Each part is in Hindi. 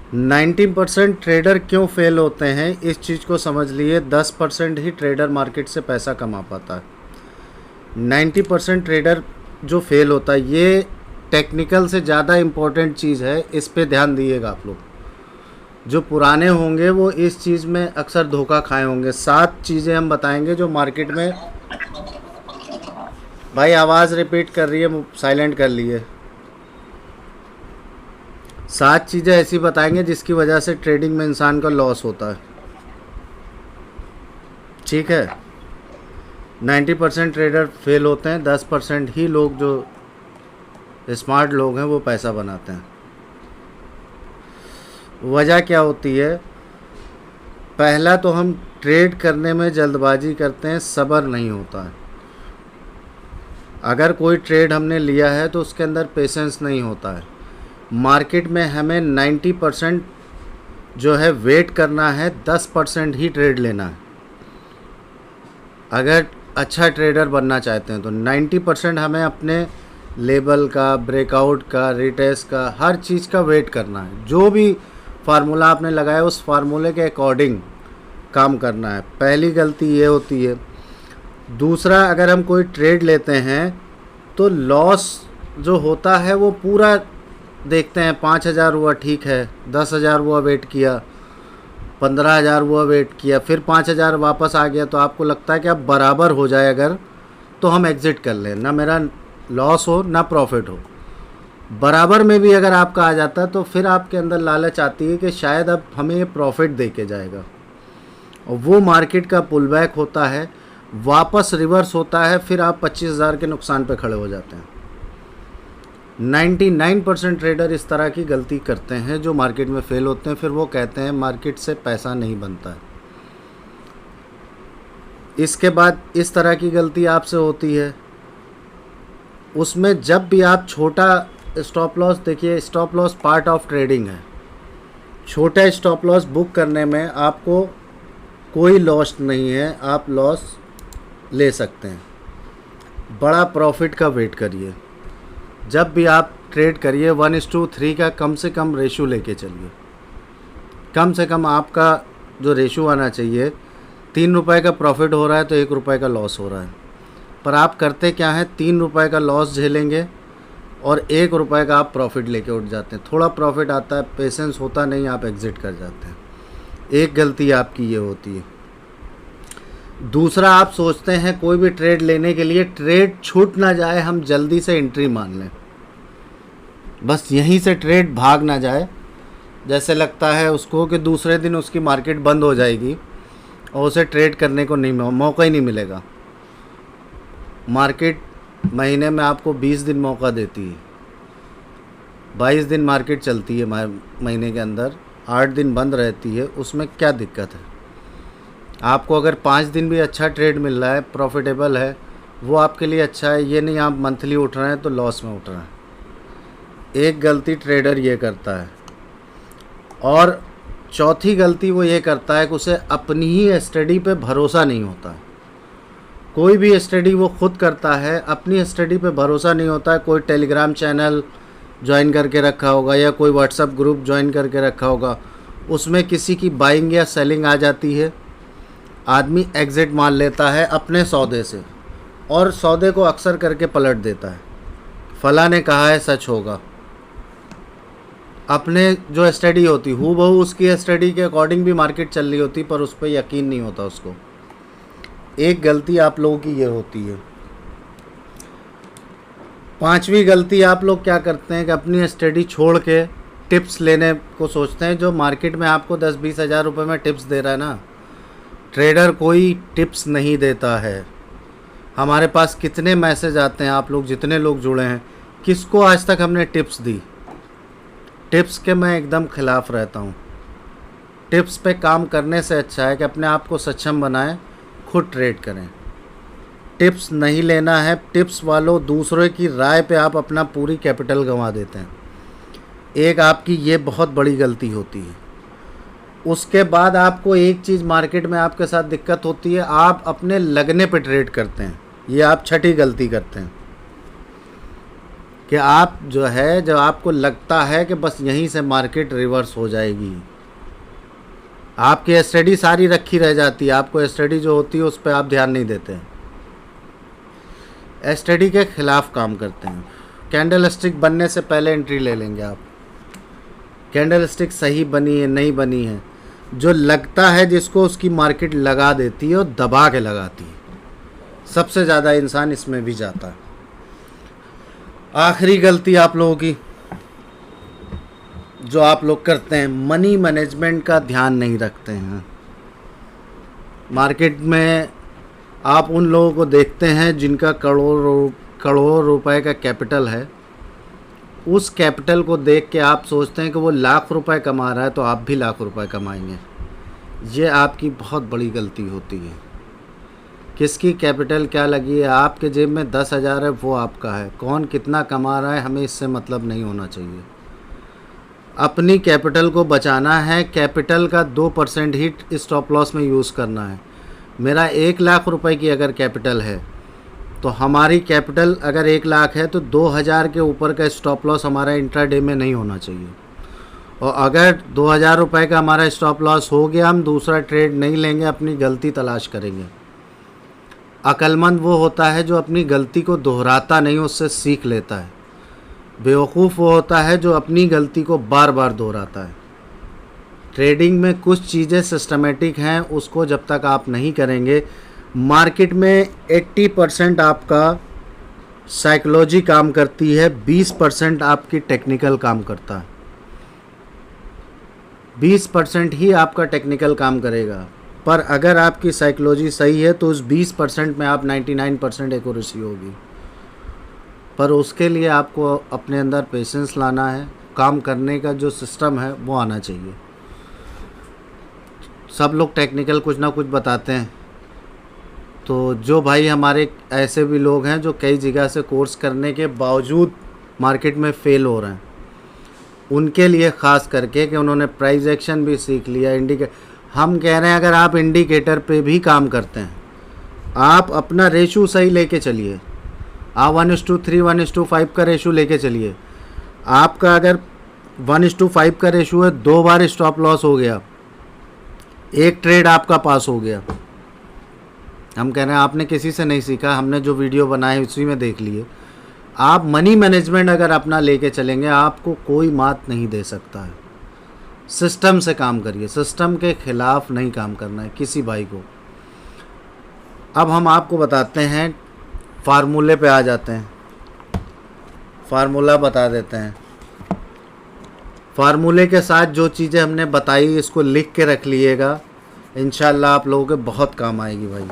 90% ट्रेडर क्यों फेल होते हैं, इस चीज़ को समझ लिए। 10% ही ट्रेडर मार्केट से पैसा कमा पाता है। 90% ट्रेडर जो फेल होता है, ये टेक्निकल से ज़्यादा इम्पोर्टेंट चीज़ है, इस पे ध्यान दिएगा आप लोग। जो पुराने होंगे वो इस चीज़ में अक्सर धोखा खाए होंगे। 7 चीज़ें हम बताएंगे जो मार्केट में, भाई आवाज़ रिपीट कर रही है, साइलेंट कर लिए। 7 चीज़ें ऐसी बताएंगे जिसकी वजह से ट्रेडिंग में इंसान का लॉस होता है। ठीक है। 90% ट्रेडर फेल होते हैं, 10% ही लोग जो स्मार्ट लोग हैं वो पैसा बनाते हैं। वजह क्या होती है? पहला तो हम ट्रेड करने में जल्दबाजी करते हैं, सब्र नहीं होता है। अगर कोई ट्रेड हमने लिया है तो उसके अंदर पेशेंस नहीं होता है। मार्केट में हमें 90% जो है वेट करना है, 10% ही ट्रेड लेना है। अगर अच्छा ट्रेडर बनना चाहते हैं तो 90% हमें अपने लेवल का, ब्रेकआउट का, रिटेस्ट का, हर चीज़ का वेट करना है। जो भी फार्मूला आपने लगाया उस फार्मूले के अकॉर्डिंग काम करना है। पहली गलती ये होती है। दूसरा, अगर हम कोई ट्रेड लेते हैं तो लॉस जो होता है वो पूरा देखते हैं। 5,000 हुआ, ठीक है। 10,000 हुआ, वेट किया। 15,000 हुआ, वेट किया। फिर 5,000 वापस आ गया तो आपको लगता है कि अब बराबर हो जाए अगर, तो हम एग्ज़िट कर लें, ना मेरा लॉस हो ना प्रॉफिट हो। बराबर में भी अगर आपका आ जाता है तो फिर आपके अंदर लालच आती है कि शायद अब हमें ये प्रॉफिट दे के जाएगा, और वो मार्केट का पुल बैक होता है, वापस रिवर्स होता है, फिर आप 25,000 के नुकसान पे खड़े हो जाते हैं। 99% ट्रेडर इस तरह की गलती करते हैं जो मार्केट में फेल होते हैं। फिर वो कहते हैं मार्केट से पैसा नहीं बनता है। इसके बाद इस तरह की गलती आपसे होती है, उसमें जब भी आप छोटा स्टॉप लॉस, देखिए stop loss part of trading है। छोटा स्टॉप लॉस बुक करने में आपको कोई लॉस नहीं है, आप लॉस ले सकते हैं। बड़ा प्रॉफिट का वेट करिए। जब भी आप ट्रेड करिए 1:3 का कम से कम रेशो लेके चलिए। कम से कम आपका जो रेशो आना चाहिए, 3 रुपये का प्रॉफिट हो रहा है तो 1 रुपये का लॉस हो रहा है, पर आप करते क्या हैं, 3 रुपये का लॉस झेलेंगे और 1 रुपये का आप प्रॉफिट लेके उठ जाते हैं। थोड़ा प्रॉफिट आता है, पेशेंस होता नहीं, आप एग्ज़िट कर जाते हैं। एक गलती आपकी ये होती है। दूसरा, आप सोचते हैं कोई भी ट्रेड लेने के लिए ट्रेड छूट ना जाए, हम जल्दी से एंट्री मान लें, बस यहीं से ट्रेड भाग ना जाए। जैसे लगता है उसको कि दूसरे दिन उसकी मार्केट बंद हो जाएगी और उसे ट्रेड करने को नहीं मौका ही नहीं मिलेगा। मार्केट महीने में आपको 20 दिन मौका देती है, 22 दिन मार्केट चलती है महीने के अंदर, 8 दिन बंद रहती है। उसमें क्या दिक्कत है? आपको अगर 5 दिन भी अच्छा ट्रेड मिल रहा है, प्रॉफिटेबल है, वो आपके लिए अच्छा है। ये नहीं आप मंथली उठ रहे हैं तो लॉस में उठ रहे हैं। एक गलती ट्रेडर ये करता है। और चौथी गलती वो ये करता है कि उसे अपनी ही स्टडी पे भरोसा नहीं होता है। कोई भी स्टडी वो खुद करता है, अपनी स्टडी पे भरोसा नहीं होता है। कोई टेलीग्राम चैनल ज्वाइन करके रखा होगा या कोई व्हाट्सएप ग्रुप ज्वाइन करके रखा होगा, उसमें किसी की बाइंग या सेलिंग आ जाती है, आदमी एग्ज़िट मान लेता है अपने सौदे से, और सौदे को अक्सर करके पलट देता है। फला ने कहा है सच होगा। अपने जो स्टडी होती हूबहू उसकी स्टडी के अकॉर्डिंग भी मार्केट चल रही होती, पर उस पर यकीन नहीं होता उसको। एक गलती आप लोगों की ये होती है। पांचवी गलती, आप लोग क्या करते हैं कि अपनी स्टडी छोड़ के टिप्स लेने को सोचते हैं। जो मार्केट में आपको 10-20 हज़ार रुपये में टिप्स दे रहा है ना, ट्रेडर कोई टिप्स नहीं देता है। हमारे पास कितने मैसेज आते हैं, आप लोग जितने लोग जुड़े हैं, किसको आज तक हमने टिप्स दी? टिप्स के मैं एकदम ख़िलाफ़ रहता हूँ। टिप्स पे काम करने से अच्छा है कि अपने आप को सक्षम बनाएं, खुद ट्रेड करें। टिप्स नहीं लेना है। टिप्स वालों, दूसरों की राय पे आप अपना पूरी कैपिटल गंवा देते हैं। एक आपकी ये बहुत बड़ी गलती होती है। उसके बाद आपको एक चीज़ मार्केट में आपके साथ दिक्कत होती है, आप अपने लगने पे ट्रेड करते हैं। ये आप छठी गलती करते हैं। कि आप जो है, जब आपको लगता है कि बस यहीं से मार्केट रिवर्स हो जाएगी, आपकी स्टडी सारी रखी रह जाती है, आपको स्टडी जो होती है उस पर आप ध्यान नहीं देते हैं, स्टडी के खिलाफ काम करते हैं। कैंडल स्टिक बनने से पहले एंट्री ले लेंगे आप, कैंडल स्टिक सही बनी है नहीं बनी है, जो लगता है जिसको उसकी मार्केट लगा देती है और दबा के लगाती है, सबसे ज़्यादा इंसान इसमें भी जाता है। आखिरी गलती आप लोगों की जो आप लोग करते हैं, मनी मैनेजमेंट का ध्यान नहीं रखते हैं। मार्केट में आप उन लोगों को देखते हैं जिनका करोड़ों रुपए का कैपिटल है, उस कैपिटल को देख के आप सोचते हैं कि वो लाख रुपए कमा रहा है तो आप भी लाख रुपए कमाएंगे। ये आपकी बहुत बड़ी गलती होती है। किसकी कैपिटल क्या लगी है, आपके जेब में 10,000 है वो आपका है, कौन कितना कमा रहा है हमें इससे मतलब नहीं होना चाहिए। अपनी कैपिटल को बचाना है, कैपिटल का 2% ही स्टॉप लॉस में यूज़ करना है। मेरा 1 लाख रुपए की अगर कैपिटल है तो हमारी कैपिटल अगर 1 लाख है तो 2,000 के ऊपर का स्टॉप लॉस हमारा इंट्राडे में नहीं होना चाहिए। और अगर 2,000 रुपये का हमारा स्टॉप लॉस हो गया, हम दूसरा ट्रेड नहीं लेंगे, अपनी गलती तलाश करेंगे। अक्लमंद वो होता है जो अपनी गलती को दोहराता नहीं, उससे सीख लेता है। बेवकूफ़ वो होता है जो अपनी गलती को बार बार दोहराता है। ट्रेडिंग में कुछ चीज़ें सिस्टमेटिक हैं, उसको जब तक आप नहीं करेंगे, मार्केट में 80% आपका साइकोलॉजी काम करती है, 20% आपकी टेक्निकल काम करता है। 20% ही आपका टेक्निकल काम करेगा, पर अगर आपकी साइकोलॉजी सही है तो उस 20% में आप 99% एक्यूरेसी होगी। पर उसके लिए आपको अपने अंदर पेशेंस लाना है, काम करने का जो सिस्टम है वो आना चाहिए। सब लोग टेक्निकल कुछ ना कुछ बताते हैं, तो जो भाई हमारे ऐसे भी लोग हैं जो कई जगह से कोर्स करने के बावजूद मार्केट में फ़ेल हो रहे हैं, उनके लिए ख़ास करके कि उन्होंने प्राइस एक्शन भी सीख लिया, हम कह रहे हैं अगर आप इंडिकेटर पे भी काम करते हैं, आप अपना रेशो सही लेके चलिए। आप 1:3 1:5 का रेशो लेके चलिए। आपका अगर 1:5 का रेशो है, 2 बार स्टॉप लॉस हो गया, 1 ट्रेड आपका पास हो गया। हम कह रहे हैं आपने किसी से नहीं सीखा, हमने जो वीडियो बनाए उसी में देख लिए। आप मनी मैनेजमेंट अगर अपना लेके चलेंगे, आपको कोई मात नहीं दे सकता है। सिस्टम से काम करिए, सिस्टम के खिलाफ नहीं काम करना है किसी भाई को। अब हम आपको बताते हैं, फार्मूले पे आ जाते हैं, फार्मूला बता देते हैं। फार्मूले के साथ जो चीज़ें हमने बताई इसको लिख के रख लीजिएगा, इंशाल्लाह आप लोगों के बहुत काम आएगी भाई।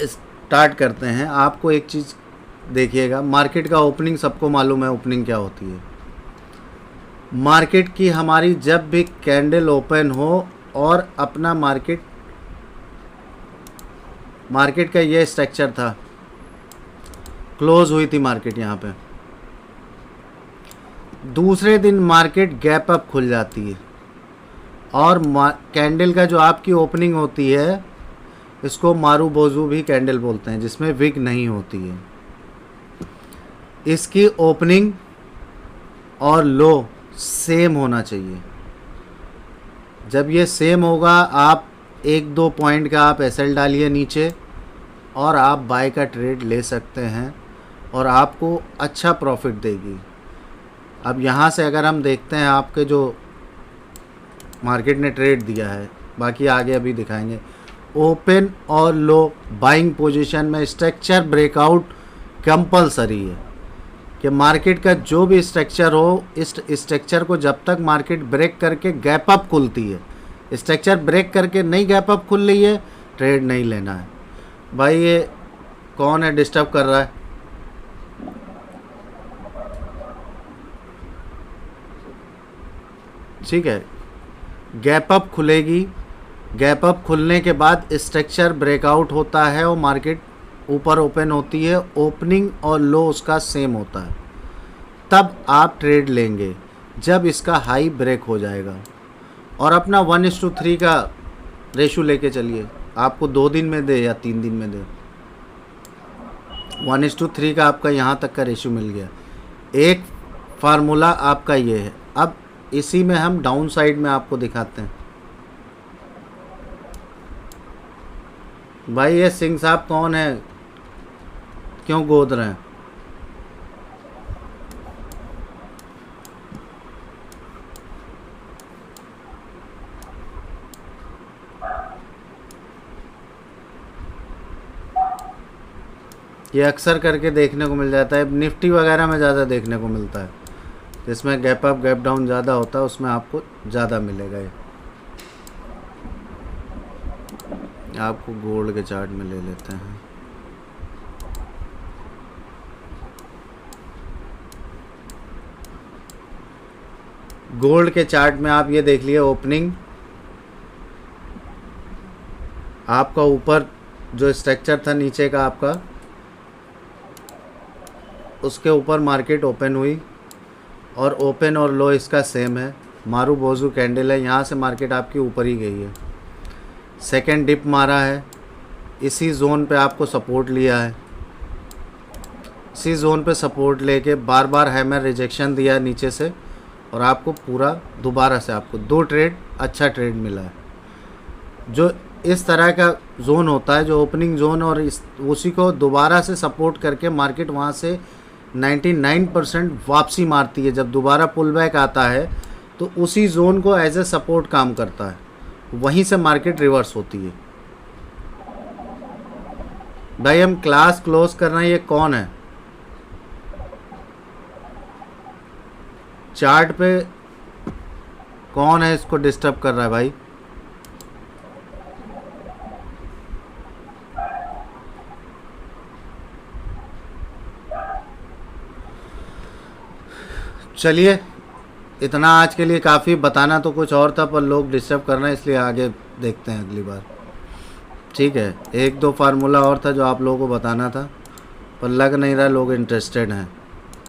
स्टार्ट करते हैं। आपको एक चीज़ देखिएगा, मार्केट का ओपनिंग सबको मालूम है, ओपनिंग क्या होती है। मार्केट की हमारी जब भी कैंडल ओपन हो और अपना मार्केट का ये स्ट्रक्चर था, क्लोज हुई थी मार्केट यहाँ पे, दूसरे दिन मार्केट गैप अप खुल जाती है और कैंडल का जो आपकी ओपनिंग होती है, इसको मारू बोजू भी कैंडल बोलते हैं, जिसमें विग नहीं होती है। इसकी ओपनिंग और लो सेम होना चाहिए। जब ये सेम होगा, आप 1-2 पॉइंट का आप एसएल डालिए नीचे और आप बाय का ट्रेड ले सकते हैं और आपको अच्छा प्रॉफिट देगी। अब यहाँ से अगर हम देखते हैं आपके जो मार्केट ने ट्रेड दिया है, बाकी आगे अभी दिखाएंगे, ओपन और लो बाइंग पोजीशन में स्ट्रक्चर ब्रेकआउट कंपलसरी है कि मार्केट का जो भी स्ट्रक्चर हो, इस स्ट्रक्चर को जब तक मार्केट ब्रेक करके गैप अप खुलती है, स्ट्रक्चर ब्रेक करके नहीं गैप अप खुल रही है, ट्रेड नहीं लेना है। भाई ये कौन है डिस्टर्ब कर रहा है? ठीक है, गैप अप खुलेगी, गैप अप खुलने के बाद स्ट्रक्चर ब्रेकआउट होता है और मार्केट ऊपर ओपन होती है, ओपनिंग और लो उसका सेम होता है, तब आप ट्रेड लेंगे जब इसका हाई ब्रेक हो जाएगा। और अपना 1:3 का रेशो लेके चलिए, आपको 2 दिन में दे या 3 दिन में दे। 1:3 का आपका यहाँ तक का रेशियो मिल गया। एक फार्मूला आपका ये है। अब इसी में हम डाउन साइड में आपको दिखाते हैं। भाई ये सिंह साहब कौन है, क्यों गोद रहे हैं? ये अक्सर करके देखने को मिल जाता है, निफ्टी वगैरह में ज़्यादा देखने को मिलता है, जिसमें गैप अप गैप डाउन ज़्यादा होता है, उसमें आपको ज़्यादा मिलेगा। ये आपको गोल्ड के चार्ट में ले लेते हैं। गोल्ड के चार्ट में आप ये देख लिए, ओपनिंग आपका ऊपर जो स्ट्रक्चर था नीचे का आपका, उसके ऊपर मार्केट ओपन हुई और ओपन और लो इसका सेम है, मारू बोजू कैंडल है, यहाँ से मार्केट आपकी ऊपर ही गई है। सेकंड डिप मारा है, इसी जोन पे आपको सपोर्ट लिया है, इसी जोन पे सपोर्ट लेके बार बार हैमर रिजेक्शन दिया नीचे से, और आपको पूरा दोबारा से आपको 2 ट्रेड अच्छा ट्रेड मिला है। जो इस तरह का जोन होता है, जो ओपनिंग जोन, और उसी को दोबारा से सपोर्ट करके मार्केट वहाँ से 99% वापसी मारती है। जब दोबारा पुल बैक आता है तो उसी जोन को एज ए सपोर्ट काम करता है, वहीं से मार्केट रिवर्स होती है। भाई हम क्लास क्लोज कर रहे हैं, ये कौन है? चार्ट पे कौन है इसको डिस्टर्ब कर रहा है भाई? चलिए, इतना आज के लिए काफ़ी। बताना तो कुछ और था पर लोग डिस्टर्ब करना, इसलिए आगे देखते हैं अगली बार। ठीक है, 1-2 फार्मूला और था जो आप लोगों को बताना था, पर लग नहीं रहा लोग इंटरेस्टेड हैं।